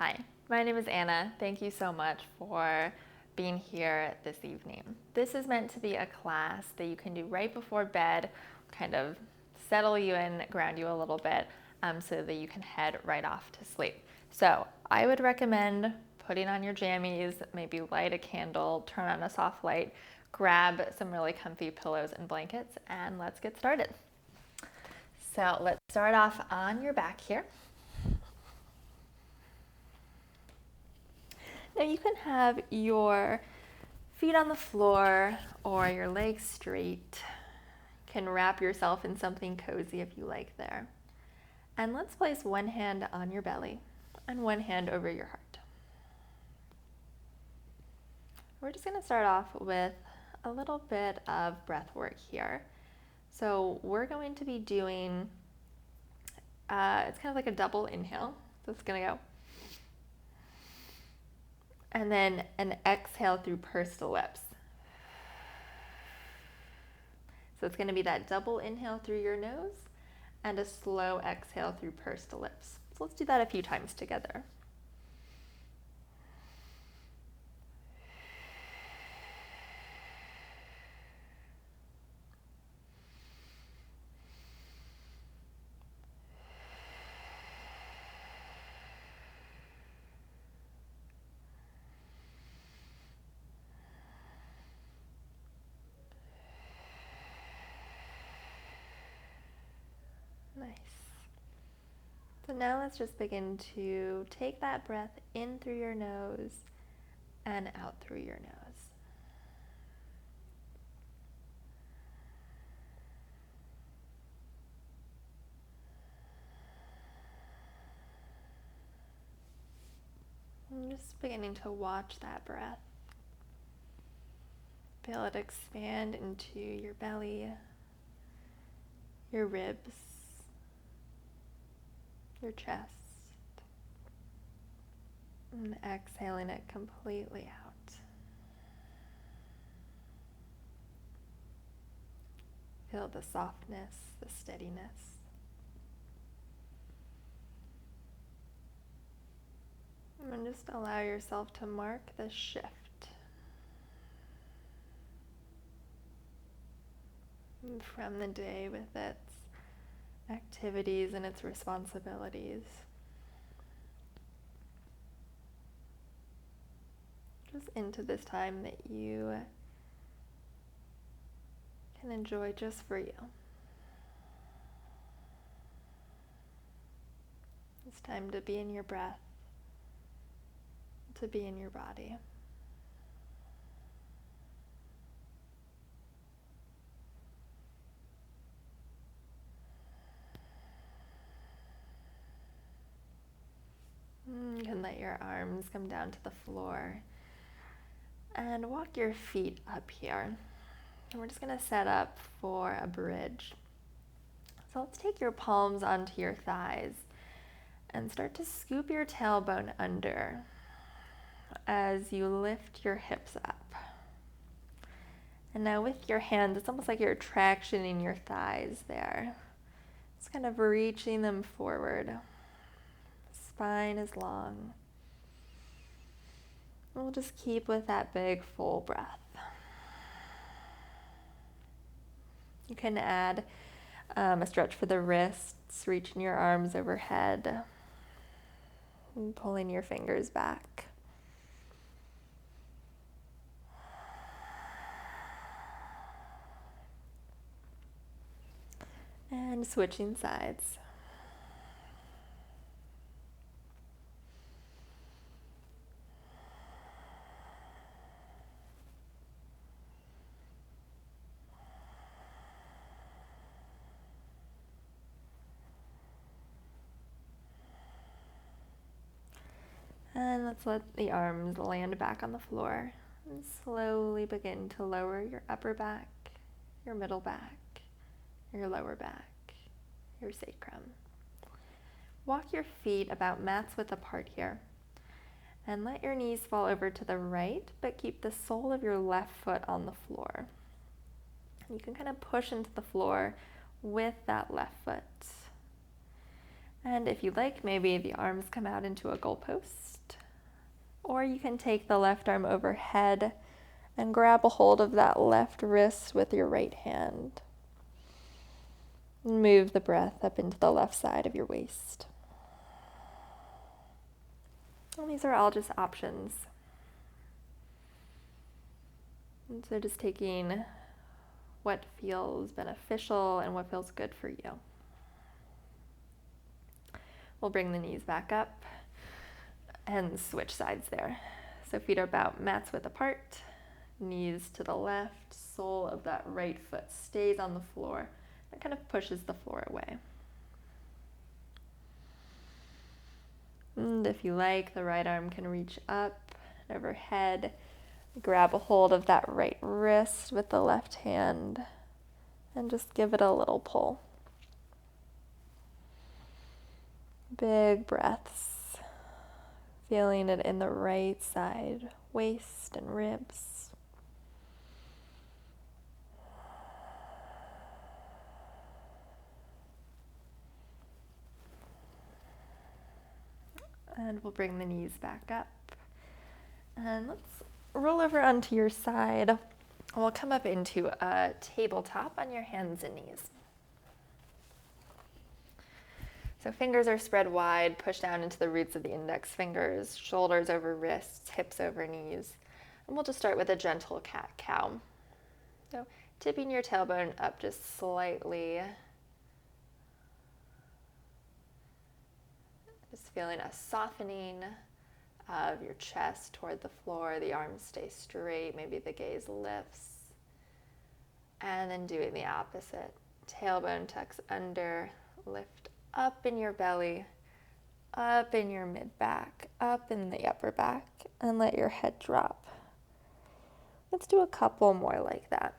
Hi, my name is Anna. Thank you so much for being here this evening. This is meant to be a class that you can do right before bed, kind of settle you in, ground you a little bit, so that you can head right off to sleep. So I would recommend putting on your jammies, maybe light a candle, turn on a soft light, grab some really comfy pillows and blankets, and let's get started. So let's start off on your back here. Now you can have your feet on the floor or your legs straight. You can wrap yourself in something cozy if you like there. And let's place one hand on your belly and one hand over your heart. We're just going to start off with a little bit of breath work here. So we're going to be doing, it's kind of like a double inhale. So it's going to go. And then an exhale through pursed lips. So it's going to be that double inhale through your nose and a slow exhale through pursed lips. So let's do that a few times together. Nice. So now let's just begin to take that breath in through your nose and out through your nose. And just beginning to watch that breath. Feel it expand into your belly, your ribs, your chest, and exhaling it completely out. Feel the softness, the steadiness. And just allow yourself to mark the shift. From the day with its activities and its responsibilities. Just into this time that you can enjoy just for you. It's time to be in your breath, to be in your body. You can let your arms come down to the floor and walk your feet up here. And we're just going to set up for a bridge. So let's take your palms onto your thighs and start to scoop your tailbone under as you lift your hips up. And now with your hands, it's almost like you're tractioning your thighs there. Just kind of reaching them forward. Spine is long. We'll just keep with that big full breath. You can add a stretch for the wrists, reaching your arms overhead, and pulling your fingers back. And switching sides. And let's let the arms land back on the floor and slowly begin to lower your upper back, your middle back, your lower back, your sacrum. Walk your feet about mat's width apart here and let your knees fall over to the right, but keep the sole of your left foot on the floor. You can kind of push into the floor with that left foot. And if you'd like, maybe the arms come out into a goalpost. Or you can take the left arm overhead and grab a hold of that left wrist with your right hand. Move the breath up into the left side of your waist. And these are all just options. And so just taking what feels beneficial and what feels good for you. We'll bring the knees back up and switch sides there. So feet are about mat's width apart, knees to the left, sole of that right foot stays on the floor. That kind of pushes the floor away. And if you like, the right arm can reach up and overhead. Grab a hold of that right wrist with the left hand and just give it a little pull. Big breaths, feeling it in the right side, waist and ribs. And we'll bring the knees back up. And let's roll over onto your side. And we'll come up into a tabletop on your hands and knees. So fingers are spread wide, push down into the roots of the index fingers, shoulders over wrists, hips over knees. And we'll just start with a gentle cat-cow. So tipping your tailbone up just slightly. Just feeling a softening of your chest toward the floor. The arms stay straight, maybe the gaze lifts. And then doing the opposite. Tailbone tucks under, lift up in your belly, up in your mid-back, up in the upper back, and let your head drop. Let's do a couple more like that.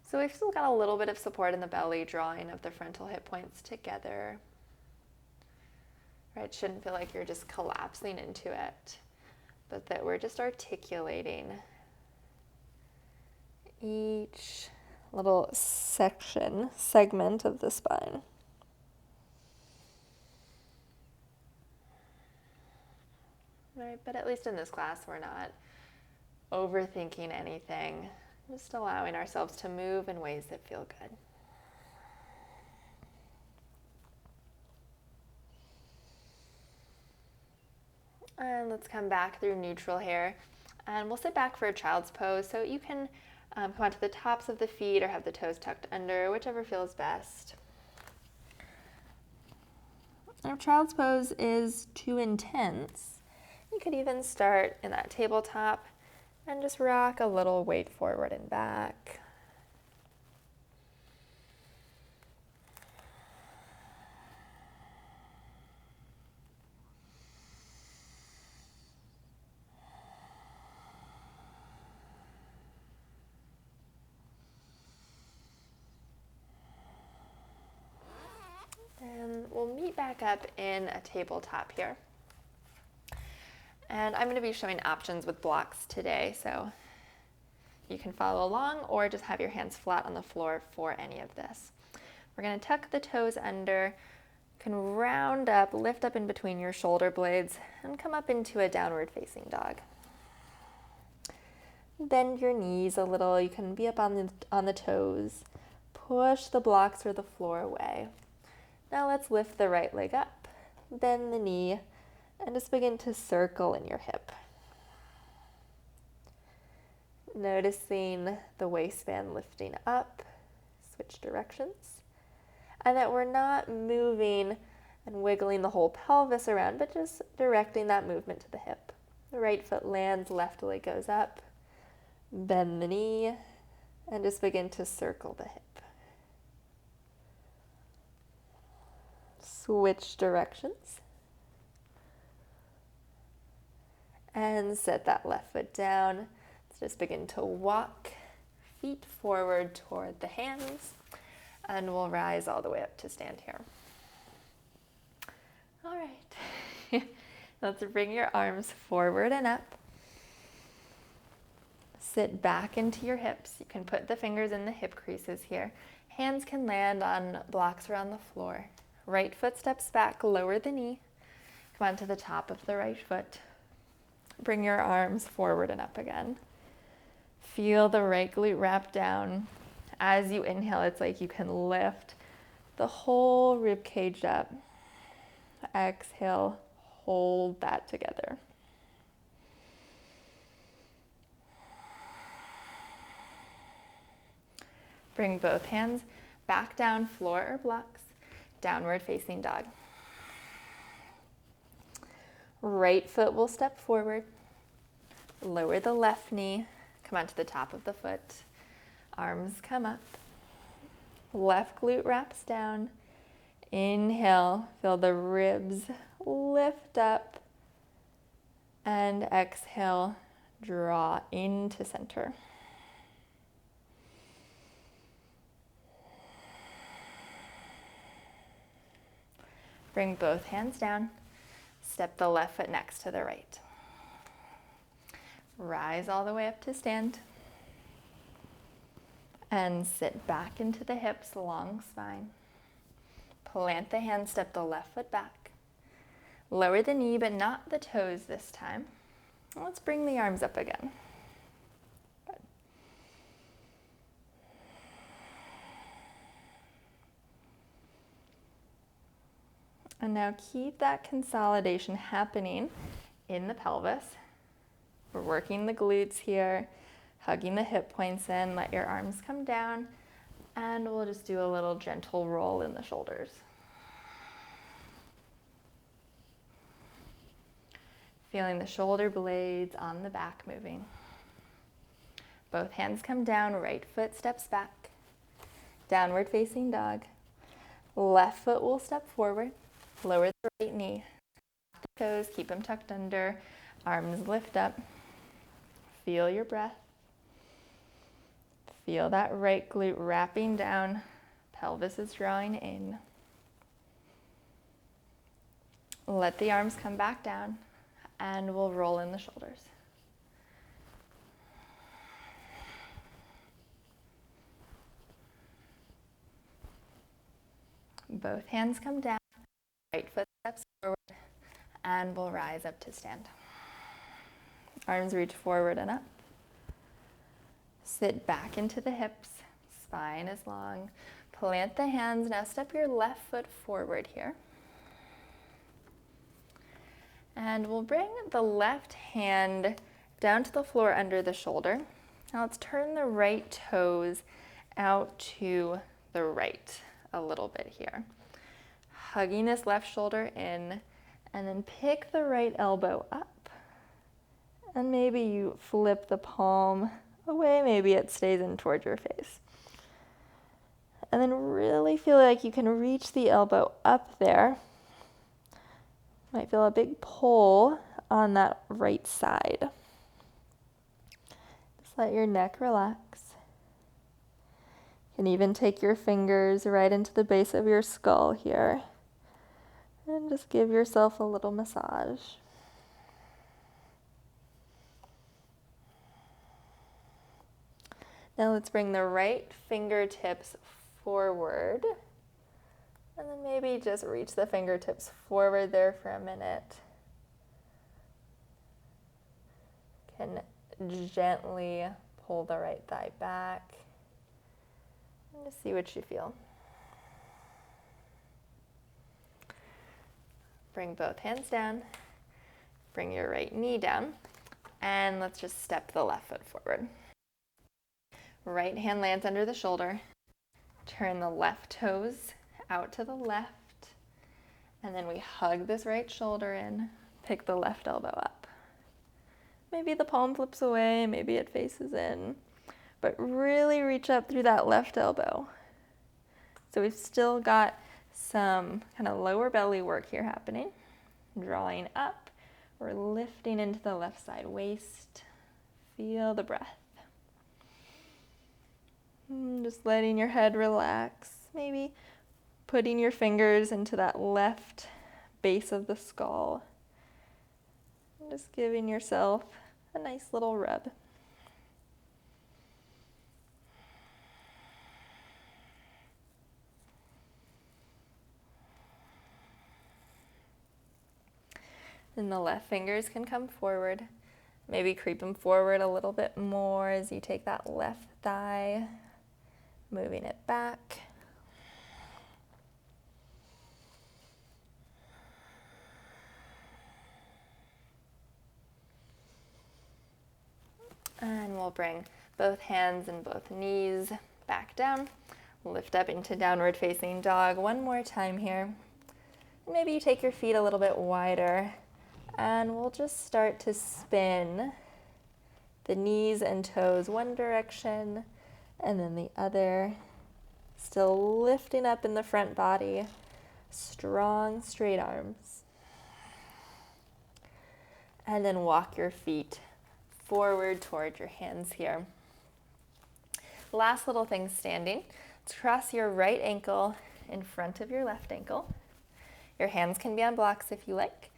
So we've still got a little bit of support in the belly, drawing of the frontal hip points together. Right, shouldn't feel like you're just collapsing into it, but that we're just articulating each little segment of the spine. Right, but at least in this class, we're not overthinking anything, just allowing ourselves to move in ways that feel good. And let's come back through neutral here. And we'll sit back for a child's pose. So you can come onto the tops of the feet or have the toes tucked under, whichever feels best. If child's pose is too intense, you could even start in that tabletop and just rock a little weight forward and back. And we'll meet back up in a tabletop here. And I'm going to be showing options with blocks today, so you can follow along or just have your hands flat on the floor for any of this. We're going to tuck the toes under, you can round up, lift up in between your shoulder blades, and come up into a downward facing dog. Bend your knees a little, you can be up on the toes, push the blocks or the floor away. Now let's lift the right leg up, bend the knee, and just begin to circle in your hip. Noticing the waistband lifting up, switch directions, and that we're not moving and wiggling the whole pelvis around, but just directing that movement to the hip. The right foot lands, left leg goes up, bend the knee, and just begin to circle the hip. Switch directions. And set that left foot down. Let's just begin to walk, feet forward toward the hands, and we'll rise all the way up to stand here. All right. Let's bring your arms forward and up. Sit back into your hips. You can put the fingers in the hip creases here. Hands can land on blocks around the floor. Right foot steps back, lower the knee. Come onto the top of the right foot. Bring your arms forward and up again. Feel the right glute wrap down. As you inhale, it's like you can lift the whole rib cage up. Exhale, hold that together. Bring both hands back down, floor or blocks, downward facing dog. Right foot will step forward. Lower the left knee, come onto the top of the foot. Arms come up. Left glute wraps down. Inhale, feel the ribs lift up. And exhale, draw into center. Bring both hands down. Step the left foot next to the right. Rise all the way up to stand. And sit back into the hips, long spine. Plant the hand, step the left foot back. Lower the knee, but not the toes this time. Let's bring the arms up again. Good. And now keep that consolidation happening in the pelvis. We're working the glutes here, hugging the hip points in, let your arms come down, and we'll just do a little gentle roll in the shoulders. Feeling the shoulder blades on the back moving. Both hands come down, right foot steps back. Downward facing dog. Left foot will step forward. Lower the right knee. Toes, keep them tucked under. Arms lift up. Feel your breath. Feel that right glute wrapping down. Pelvis is drawing in. Let the arms come back down, and we'll roll in the shoulders. Both hands come down, right foot steps forward, and we'll rise up to stand. Arms reach forward and up. Sit back into the hips, spine is long. Plant the hands, now step your left foot forward here. And we'll bring the left hand down to the floor under the shoulder. Now let's turn the right toes out to the right a little bit here. Hugging this left shoulder in, and then pick the right elbow up. And maybe you flip the palm away, maybe it stays in towards your face. And then really feel like you can reach the elbow up there. Might feel a big pull on that right side. Just let your neck relax. You can even take your fingers right into the base of your skull here. And just give yourself a little massage. Now let's bring the right fingertips forward. And then maybe just reach the fingertips forward there for a minute. Can gently pull the right thigh back. And just see what you feel. Bring both hands down. Bring your right knee down. And let's just step the left foot forward. Right hand lands under the shoulder. Turn the left toes out to the left. And then we hug this right shoulder in. Pick the left elbow up. Maybe the palm flips away, maybe it faces in. But really reach up through that left elbow. So we've still got some kind of lower belly work here happening. Drawing up. We're lifting into the left side waist. Feel the breath. Just letting your head relax. Maybe putting your fingers into that left base of the skull. Just giving yourself a nice little rub. And the left fingers can come forward. Maybe creep them forward a little bit more as you take that left thigh, moving it back. And we'll bring both hands and both knees back down. Lift up into downward facing dog one more time here. Maybe you take your feet a little bit wider, and we'll just start to spin the knees and toes one direction and then the other. Still lifting up in the front body, strong straight arms. And then walk your feet forward toward your hands here. Last little thing standing. Let's cross your right ankle in front of your left ankle. Your hands can be on blocks if you like.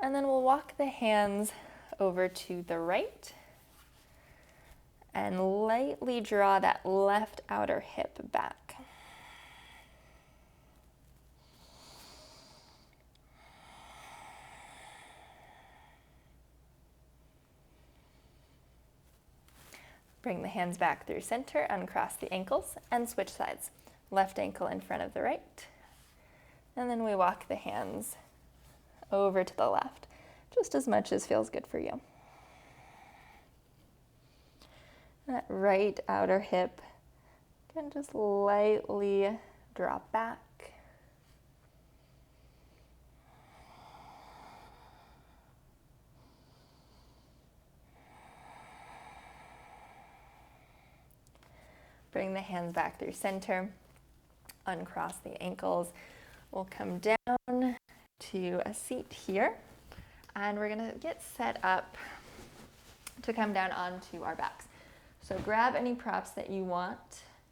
And then we'll walk the hands over to the right and lightly draw that left outer hip back. Bring the hands back through center, uncross the ankles, and switch sides. Left ankle in front of the right. And then we walk the hands over to the left, just as much as feels good for you. That right outer hip can just lightly drop back. Bring the hands back through center, uncross the ankles. We'll come down to a seat here, and we're gonna get set up to come down onto our backs. So grab any props that you want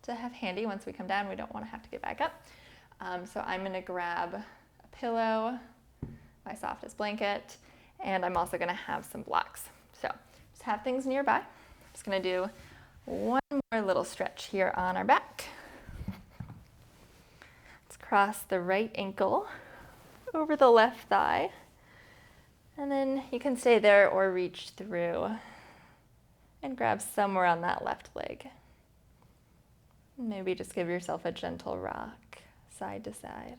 to have handy. Once we come down, we don't want to have to get back up. So I'm gonna grab a pillow, my softest blanket, and I'm also gonna have some blocks. So just have things nearby. I'm just gonna do one more little stretch here on our back. Let's cross the right ankle over the left thigh. And then you can stay there or reach through and grab somewhere on that left leg. Maybe just give yourself a gentle rock, side to side.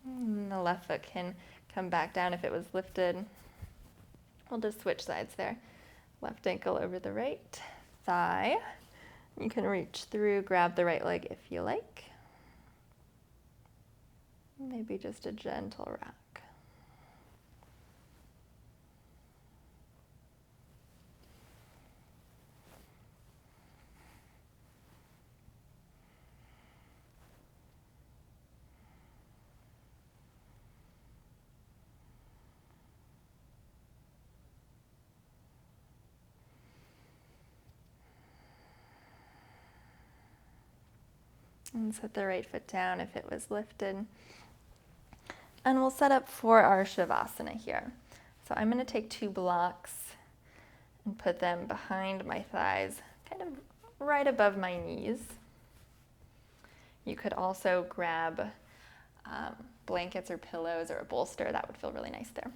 And the left foot can come back down if it was lifted. We'll just switch sides there. Left ankle over the right thigh. You can reach through, grab the right leg if you like. Maybe just a gentle rock. And set the right foot down if it was lifted. And we'll set up for our Shavasana here. So I'm going to take 2 blocks and put them behind my thighs, kind of right above my knees. You could also grab blankets or pillows or a bolster. That would feel really nice there.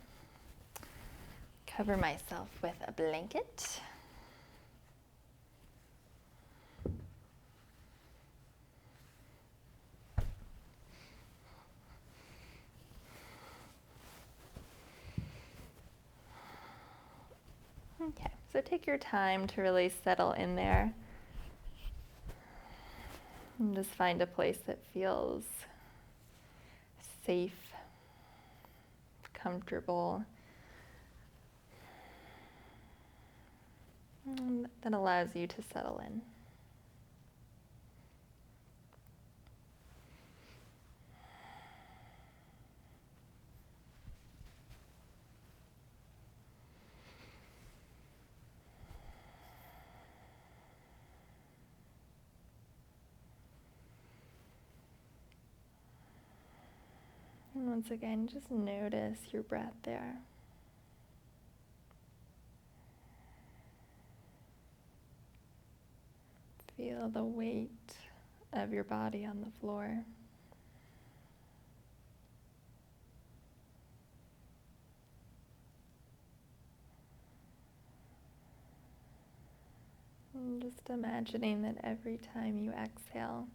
Cover myself with a blanket. Okay, so take your time to really settle in there. And just find a place that feels safe, comfortable, and that allows you to settle in. And once again, just notice your breath there. Feel the weight of your body on the floor. And just imagining that every time you exhale,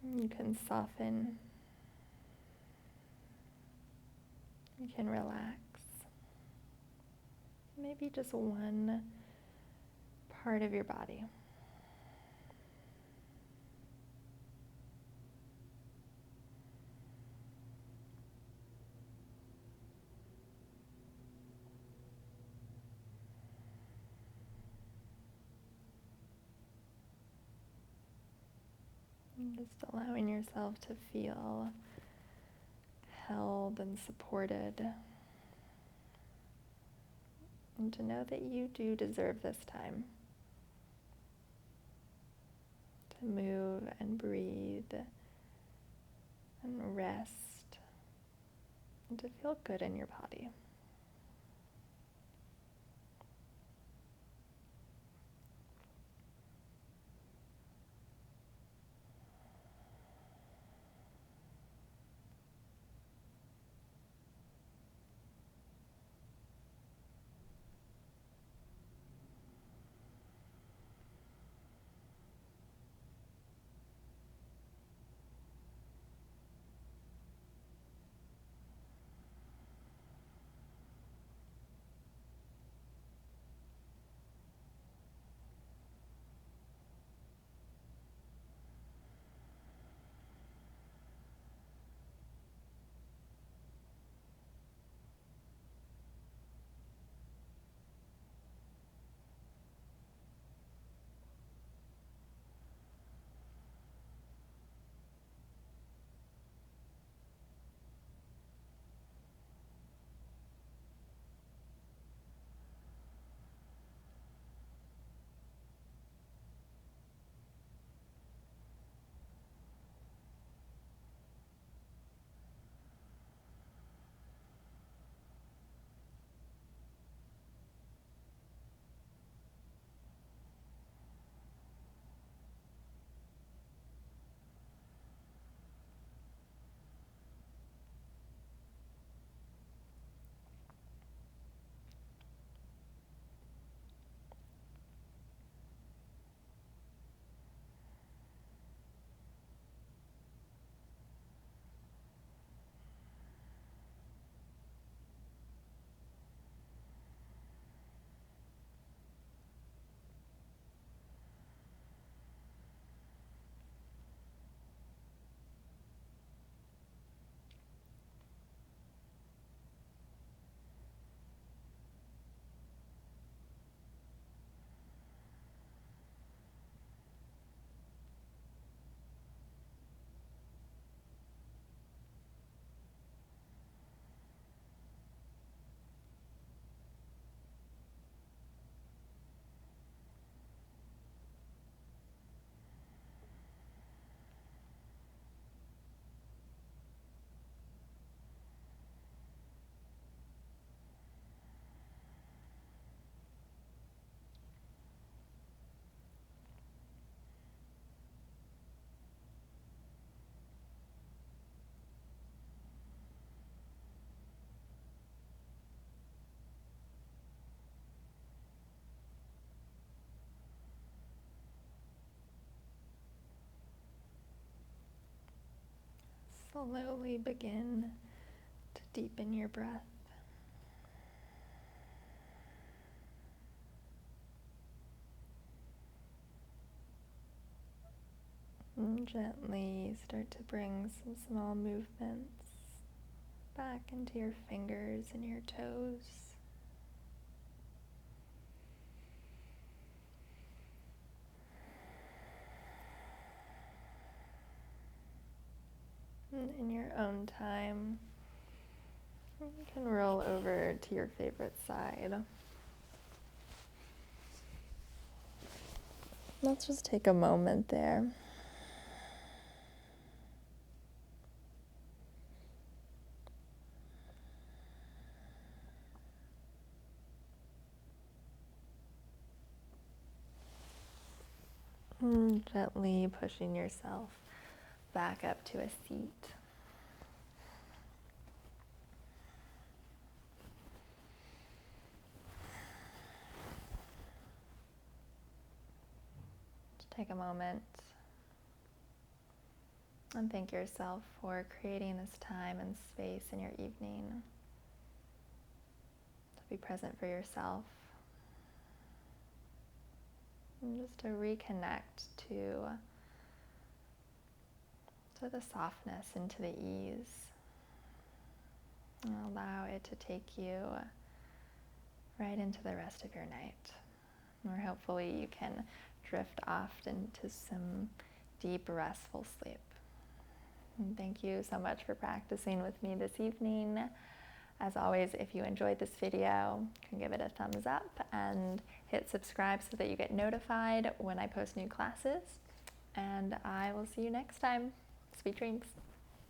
you can soften, you can relax. Maybe just one part of your body. And just allowing yourself to feel held and supported. And to know that you do deserve this time to move and breathe and rest and to feel good in your body. Slowly begin to deepen your breath. And gently start to bring some small movements back into your fingers and your toes. And in your own time, you can roll over to your favorite side. Let's just take a moment there. Gently pushing yourself back up to a seat. Just take a moment and thank yourself for creating this time and space in your evening to be present for yourself. And just to reconnect to the softness and to the ease. And allow it to take you right into the rest of your night, where hopefully you can drift off into some deep, restful sleep. And thank you so much for practicing with me this evening. As always, if you enjoyed this video, you can give it a thumbs up and hit subscribe so that you get notified when I post new classes. And I will see you next time. Sweet dreams.